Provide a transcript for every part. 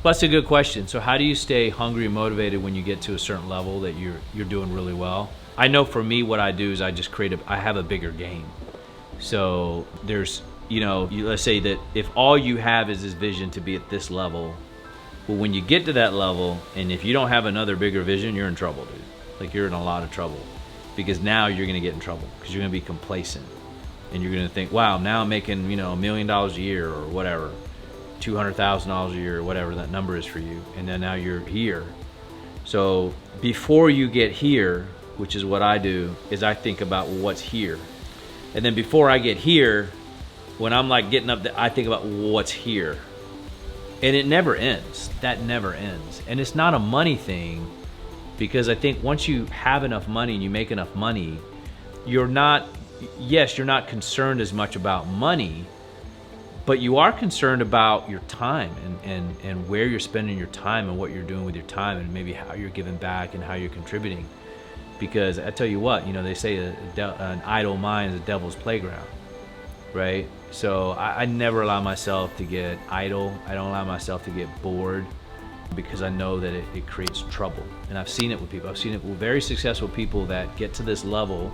Well, that's a good question. So how do you stay hungry and motivated when you get to a certain level that you're doing really well? I know for me, what I do is I just I have a bigger game. So there's, let's say that if all you have is this vision to be at this level, well, when you get to that level, and if you don't have another bigger vision, you're in trouble, dude. Like, you're in a lot of trouble, because now you're going to get in trouble because you're going to be complacent, and you're going to think, wow, now I'm making, $1 million a year or whatever, $200,000 a year or whatever that number is for you, and then now you're here. So before you get here, which is what I do, is I think about what's here. And then before I get here, when I'm like getting up, I think about what's here. And it never ends. That never ends. And it's not a money thing, because I think once you have enough money and you make enough money, you're not concerned as much about money, but you are concerned about your time and where you're spending your time and what you're doing with your time, and maybe how you're giving back and how you're contributing. Because I tell you what, they say an idle mind is a devil's playground, right? So I never allow myself to get idle. I don't allow myself to get bored, because I know that it creates trouble. And I've seen it with people. I've seen it with very successful people that get to this level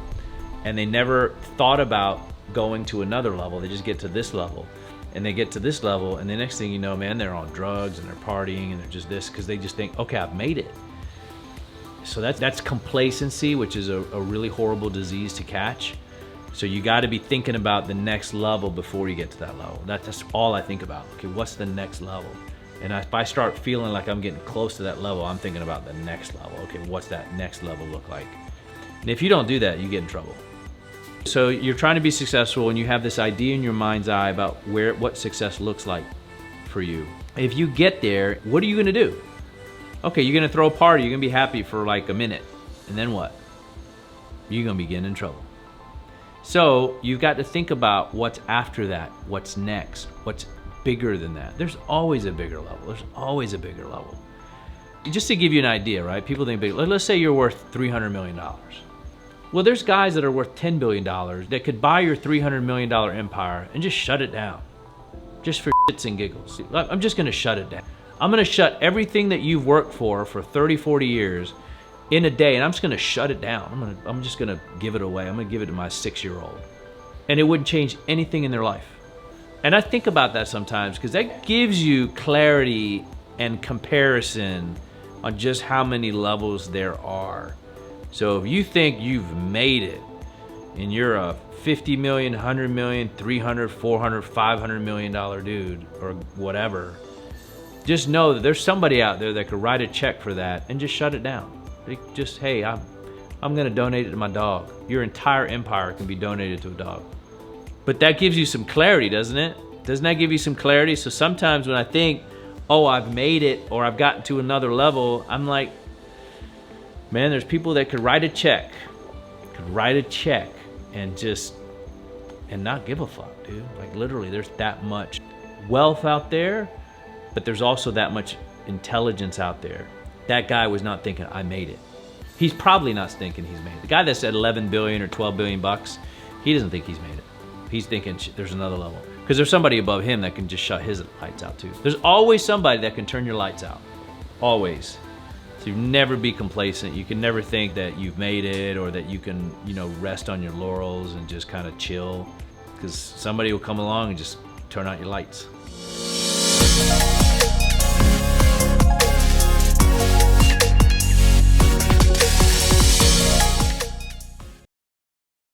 and they never thought about going to another level. They just get to this level, and they get to this level, and the next thing you know, man, they're on drugs and they're partying and they're just this, because they just think, okay, I've made it. So that's complacency, which is a really horrible disease to catch. So you got to be thinking about the next level before you get to that level. That's all I think about. Okay, what's the next level? And if I start feeling like I'm getting close to that level, I'm thinking about the next level. Okay, what's that next level look like? And if you don't do that, you get in trouble. So you're trying to be successful, and you have this idea in your mind's eye about what success looks like for you. If you get there, what are you going to do? Okay, you're going to throw a party. You're going to be happy for like a minute. And then what? You're going to be getting in trouble. So you've got to think about what's after that, what's next, what's bigger than that. There's always a bigger level. There's always a bigger level. Just to give you an idea, right? People think big. Let's say you're worth $300 million. Well, there's guys that are worth $10 billion that could buy your $300 million empire and just shut it down. Just for shits and giggles. I'm just going to shut it down. I'm going to shut everything that you've worked for 30, 40 years in a day, and I'm just going to shut it down. I'm just going to give it away. I'm going to give it to my 6-year-old. And it wouldn't change anything in their life. And I think about that sometimes, because that gives you clarity and comparison on just how many levels there are. So if you think you've made it and you're a 50 million, 100 million, 300, 400, 500 million dollar dude or whatever, just know that there's somebody out there that could write a check for that and just shut it down. Just, hey, I'm going to donate it to my dog. Your entire empire can be donated to a dog. But that gives you some clarity, doesn't it? Doesn't that give you some clarity? So sometimes when I think, oh, I've made it, or I've gotten to another level, I'm like, man, there's people that could write a check, and not give a fuck, dude. Like, literally, there's that much wealth out there, but there's also that much intelligence out there. That guy was not thinking, I made it. He's probably not thinking he's made it. The guy that's at 11 billion or 12 billion bucks, he doesn't think he's made it. He's thinking there's another level. Because there's somebody above him that can just shut his lights out too. There's always somebody that can turn your lights out. Always. So you never be complacent. You can never think that you've made it, or that you can, rest on your laurels and just kind of chill. Because somebody will come along and just turn out your lights.